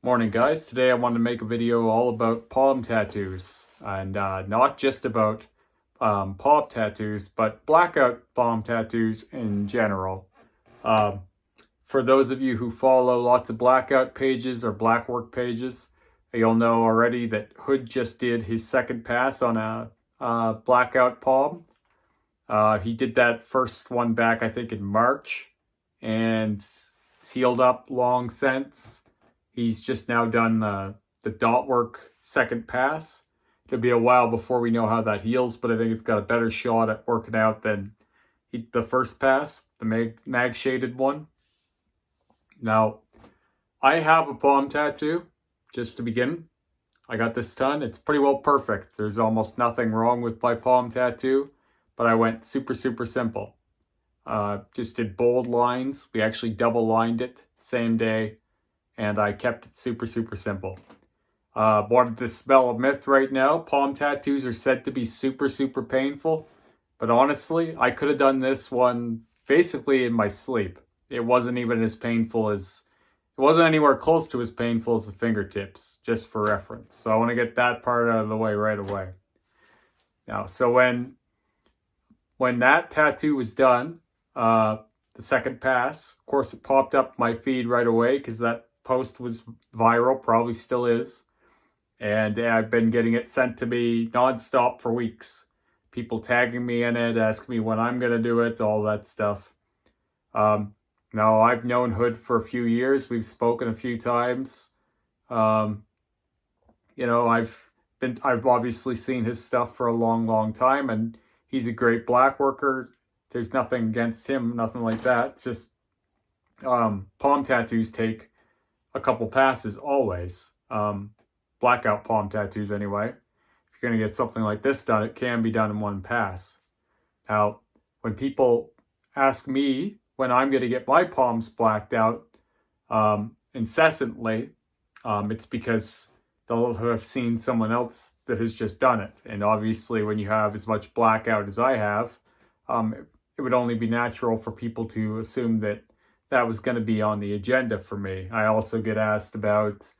Morning guys, today I wanted to make a video all about palm tattoos and not just about palm tattoos but blackout palm tattoos in general. Um, for those of you who follow lots of blackout pages or black work pages, you'll know already that Hood just did his second pass on a blackout palm. He did that first one back I think in March and it's healed up long since. He's just now done the dot work second pass. It'll be a while before we know how that heals, but I think it's got a better shot at working out than the first pass, the mag shaded one. Now, I have a palm tattoo, just to begin. I got this done. It's pretty well perfect. There's almost nothing wrong with my palm tattoo, but I went super simple. Just did bold lines. We actually double lined it same day. And I kept it super simple. Wanted to dispel a myth right now. Palm tattoos are said to be super painful. But honestly, I could have done this one basically in my sleep. It wasn't even as painful as... It wasn't anywhere close to as painful as the fingertips, just for reference. So I want to get that part out of the way right away. Now, so when that tattoo was done, the second pass, of course it popped up my feed right away because that post was viral, probably still is, and I've been getting it sent to me nonstop for weeks. People tagging me in it, asking me when I'm gonna do it, all that stuff. Now I've known Hood for a few years. We've spoken a few times. You know, I've obviously seen his stuff for a long time, and he's a great black worker. There's nothing against him, nothing like that. It's just palm tattoos take a couple passes always. Blackout palm tattoos anyway. If you're going to get something like this done, it can be done in one pass. Now, when people ask me when I'm going to get my palms blacked out incessantly, it's because they'll have seen someone else that has just done it. And obviously when you have as much blackout as I have, it would only be natural for people to assume that that was going to be on the agenda for me. I also get asked about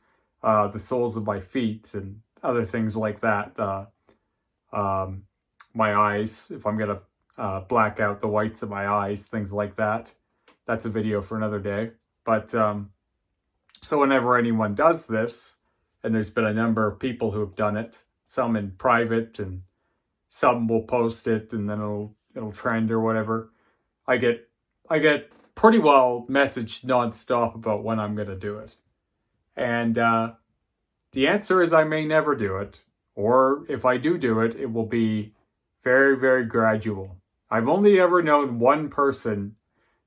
the soles of my feet and other things like that. My eyes, if I'm going to black out the whites of my eyes, things like that. That's a video for another day. But so whenever anyone does this, and there's been a number of people who have done it, some in private and some will post it and then it'll trend or whatever. I get pretty well messaged nonstop about when I'm going to do it. And the answer is I may never do it. Or if I do it, it will be very gradual. I've only ever known one person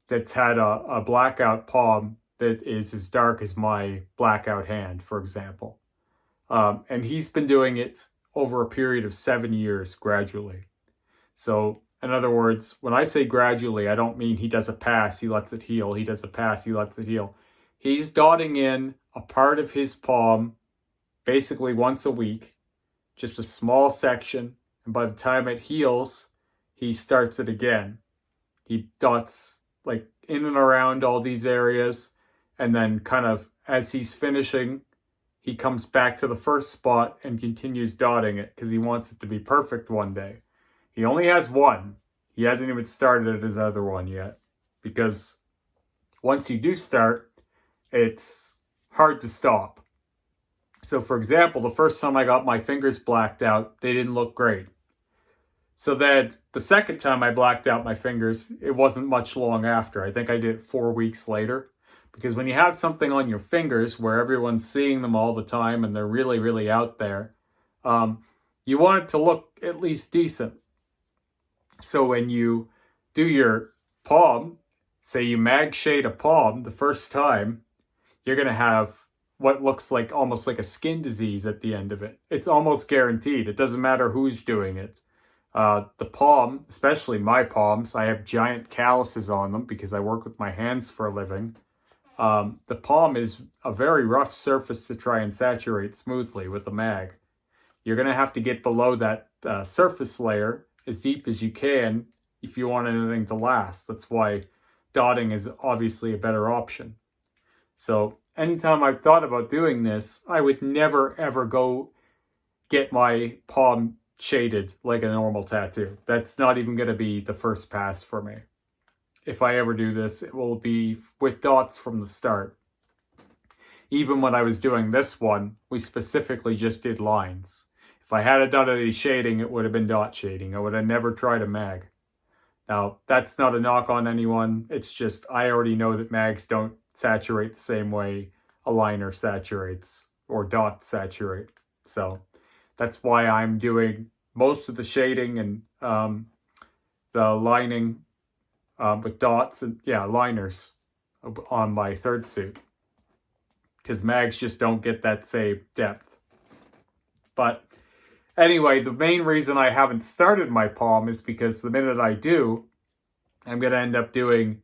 that's had a blackout palm that is as dark as my blackout hand, for example. And he's been doing it over a period of 7 years gradually. So in other words, when I say gradually, I don't mean he does a pass, he lets it heal. He does a pass, he lets it heal. He's dotting in a part of his palm basically once a week, just a small section. And by the time it heals, he starts it again. He dots like in and around all these areas. And then kind of as he's finishing, he comes back to the first spot and continues dotting it because he wants it to be perfect one day. He only has one. He hasn't even started his other one yet. Because once you do start, it's hard to stop. So for example, the first time I got my fingers blacked out, they didn't look great. So then the second time I blacked out my fingers, it wasn't much long after. I think I did it 4 weeks later. Because when you have something on your fingers where everyone's seeing them all the time and they're really out there, you want it to look at least decent. So when you do your palm, say you mag shade a palm the first time, you're going to have what looks like almost like a skin disease at the end of it. It's almost guaranteed. It doesn't matter who's doing it. The palm, especially my palms, I have giant calluses on them because I work with my hands for a living. The palm is a very rough surface to try and saturate smoothly with a mag. You're going to have to get below that surface layer as deep as you can if you want anything to last. That's why dotting is obviously a better option. So anytime I've thought about doing this, I would never ever go get my palm shaded like a normal tattoo. That's not even going to be the first pass for me. If I ever do this, it will be with dots from the start. Even when I was doing this one, we specifically just did lines. If I had done any shading, it would have been dot shading. I would have never tried a mag. Now, that's not a knock on anyone. It's just I already know that mags don't saturate the same way a liner saturates or dots saturate. So that's why I'm doing most of the shading and the lining with dots and liners on my third suit, because mags just don't get that same depth. But anyway, the main reason I haven't started my palm is because the minute I do, I'm going to end up doing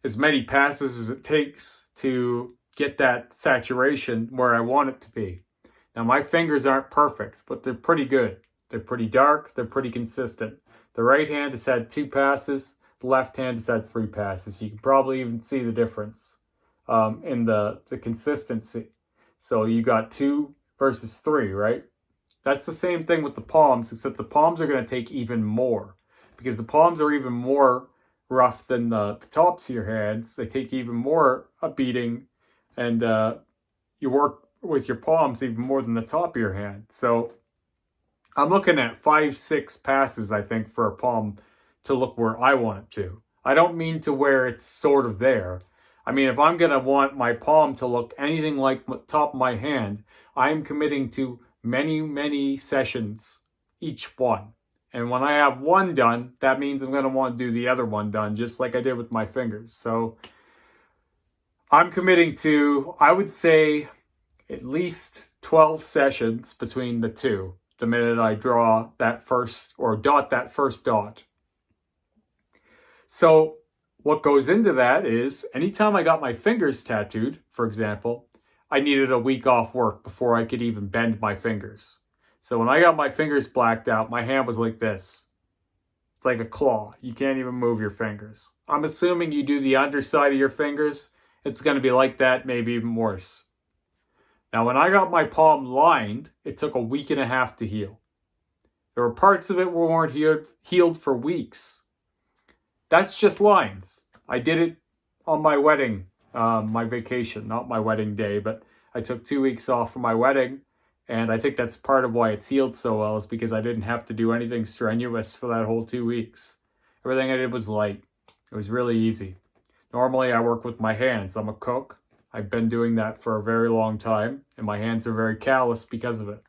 as many passes as it takes to get that saturation where I want it to be. Now, my fingers aren't perfect, but they're pretty good. They're pretty dark. They're pretty consistent. The right hand has had 2 passes. The left hand has had 3 passes. You can probably even see the difference in the consistency. So you got 2 versus 3, right? That's the same thing with the palms, except the palms are going to take even more, because the palms are even more rough than the tops of your hands. They take even more a beating, and you work with your palms even more than the top of your hand. So I'm looking at 5-6 passes, I think, for a palm to look where I want it to. I don't mean to where it's sort of there. I mean, if I'm going to want my palm to look anything like the top of my hand, I'm committing to many, many sessions, each one. And when I have one done, that means I'm going to want to do the other one done, just like I did with my fingers. So I'm committing to, I would say, at least 12 sessions between the two, the minute I draw that first, or dot that first dot. So what goes into that is, anytime I got my fingers tattooed, for example, I needed a week off work before I could even bend my fingers. So when I got my fingers blacked out, my hand was like this. It's like a claw. You can't even move your fingers. I'm assuming you do the underside of your fingers, it's going to be like that, maybe even worse. Now, when I got my palm lined, it took a week and a half to heal. There were parts of it where weren't healed for weeks. That's just lines. I did it on my wedding, my vacation, not my wedding day, but I took 2 weeks off for my wedding. And I think that's part of why it's healed so well, is because I didn't have to do anything strenuous for that whole 2 weeks. Everything I did was light. It was really easy. Normally, I work with my hands. I'm a cook. I've been doing that for a very long time, and my hands are very callous because of it.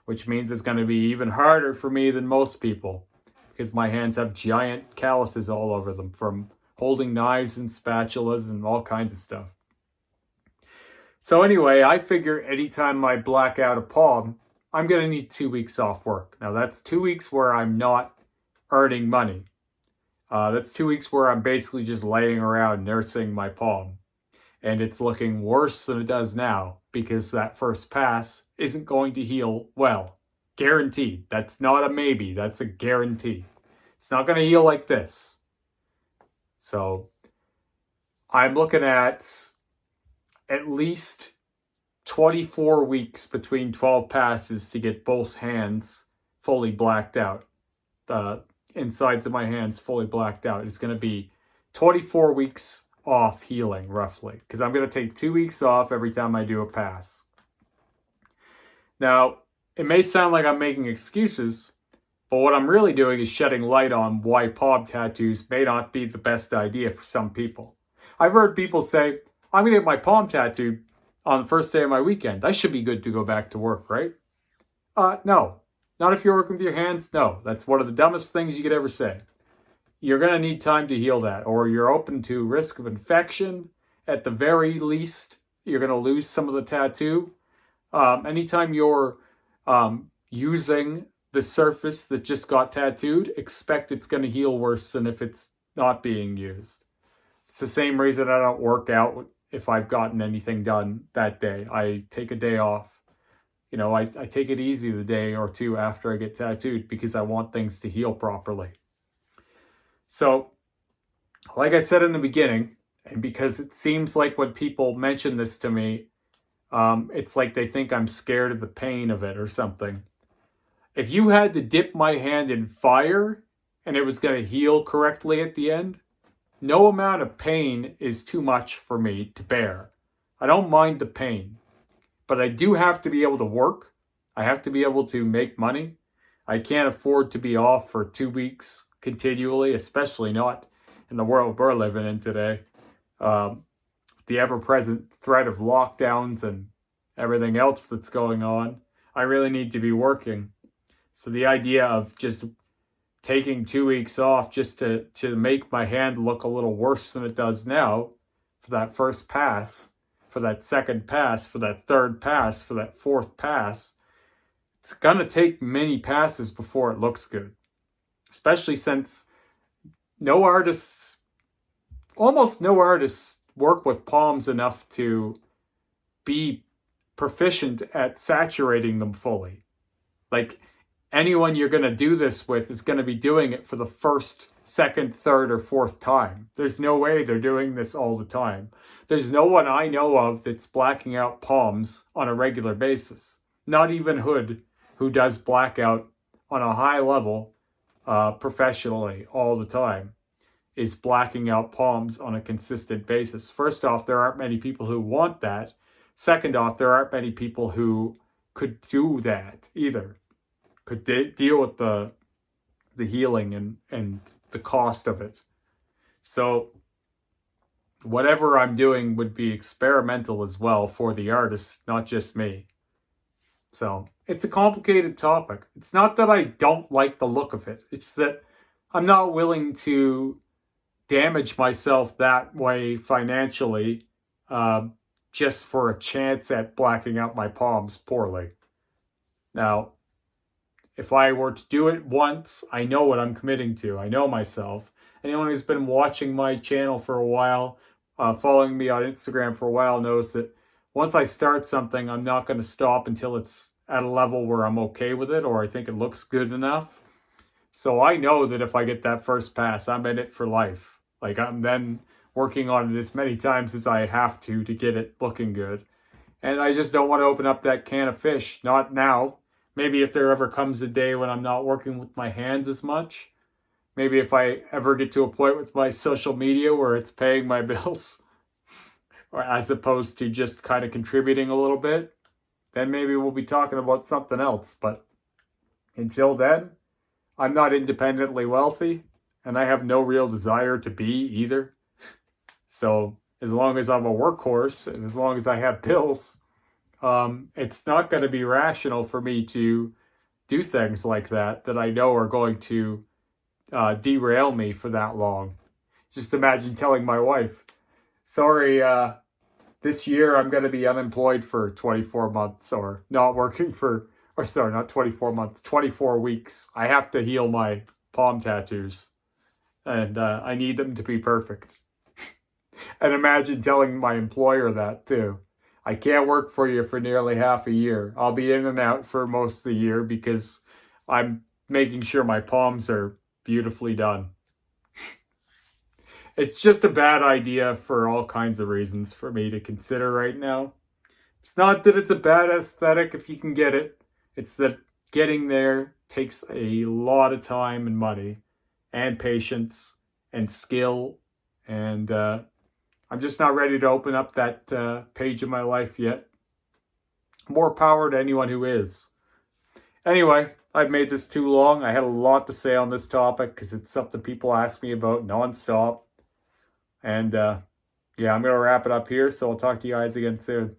Which means it's going to be even harder for me than most people, because my hands have giant calluses all over them from holding knives and spatulas and all kinds of stuff. So anyway, I figure anytime I black out a palm, I'm going to need 2 weeks off work. Now, that's 2 weeks where I'm not earning money. That's 2 weeks where I'm basically just laying around nursing my palm. And it's looking worse than it does now, because that first pass isn't going to heal well. Guaranteed. That's not a maybe. That's a guarantee. It's not going to heal like this. So I'm looking at least 24 weeks between 12 passes to get both hands fully blacked out. The insides of my hands fully blacked out. It's going to be 24 weeks off healing, roughly, because I'm going to take 2 weeks off every time I do a pass. Now, it may sound like I'm making excuses, but what I'm really doing is shedding light on why palm tattoos may not be the best idea for some people. I've heard people say, I'm going to get my palm tattooed on the first day of my weekend. I should be good to go back to work, right? No. Not if you're working with your hands. No, that's one of the dumbest things you could ever say. You're going to need time to heal that, or you're open to risk of infection. At the very least, you're going to lose some of the tattoo. Anytime you're using the surface that just got tattooed, expect it's going to heal worse than if it's not being used. It's the same reason I don't work out if I've gotten anything done that day. I take a day off. You know, I take it easy the day or two after I get tattooed, because I want things to heal properly. So, like I said in the beginning, And because it seems like when people mention this to me, it's like they think I'm scared of the pain of it or something. If you had to dip my hand in fire and it was going to heal correctly at the end, no amount of pain is too much for me to bear. I don't mind the pain, but I do have to be able to work. I have to be able to make money. I can't afford to be off for 2 weeks continually, especially not in the world we're living in today. The ever-present threat of lockdowns and everything else that's going on. I really need to be working. So the idea of just taking 2 weeks off just to make my hand look a little worse than it does now for that first pass, for that second pass, for that third pass, for that fourth pass, it's going to take many passes before it looks good. Especially since almost no artists work with palms enough to be proficient at saturating them fully. Like, anyone you're going to do this with is going to be doing it for the first, second, third, or fourth time. There's no way they're doing this all the time. There's no one I know of that's blacking out palms on a regular basis. Not even Hood, who does blackout on a high level professionally all the time, is blacking out palms on a consistent basis. First off, there aren't many people who want that. Second off, there aren't many people who could do that either. Could deal with the healing and the cost of it. So whatever I'm doing would be experimental as well for the artist, not just me. So it's a complicated topic. It's not that I don't like the look of it. It's that I'm not willing to damage myself that way financially just for a chance at blacking out my palms poorly. Now, if I were to do it once, I know what I'm committing to. I know myself. Anyone who's been watching my channel for a while, following me on Instagram for a while, knows that once I start something, I'm not going to stop until it's at a level where I'm okay with it or I think it looks good enough. So I know that if I get that first pass, I'm in it for life. Like, I'm then working on it as many times as I have to get it looking good. And I just don't want to open up that can of fish. Not now. Maybe if there ever comes a day when I'm not working with my hands as much. Maybe if I ever get to a point with my social media where it's paying my bills, or as opposed to just kind of contributing a little bit, then maybe we'll be talking about something else. But until then, I'm not independently wealthy, and I have no real desire to be either. So as long as I'm a workhorse and as long as I have bills, it's not going to be rational for me to do things like that I know are going to derail me for that long. Just imagine telling my wife, sorry, this year I'm going to be unemployed for 24 months or not working for, or sorry, not 24 months, 24 weeks. I have to heal my palm tattoos and I need them to be perfect. And imagine telling my employer that too. I can't work for you for nearly half a year. I'll be in and out for most of the year because I'm making sure my palms are beautifully done. It's just a bad idea for all kinds of reasons for me to consider right now. It's not that it's a bad aesthetic if you can get it. It's that getting there takes a lot of time and money and patience and skill. And I'm just not ready to open up that page of my life yet. More power to anyone who is. Anyway, I've made this too long. I had a lot to say on this topic because it's something people ask me about nonstop. And yeah, I'm going to wrap it up here. So I'll talk to you guys again soon.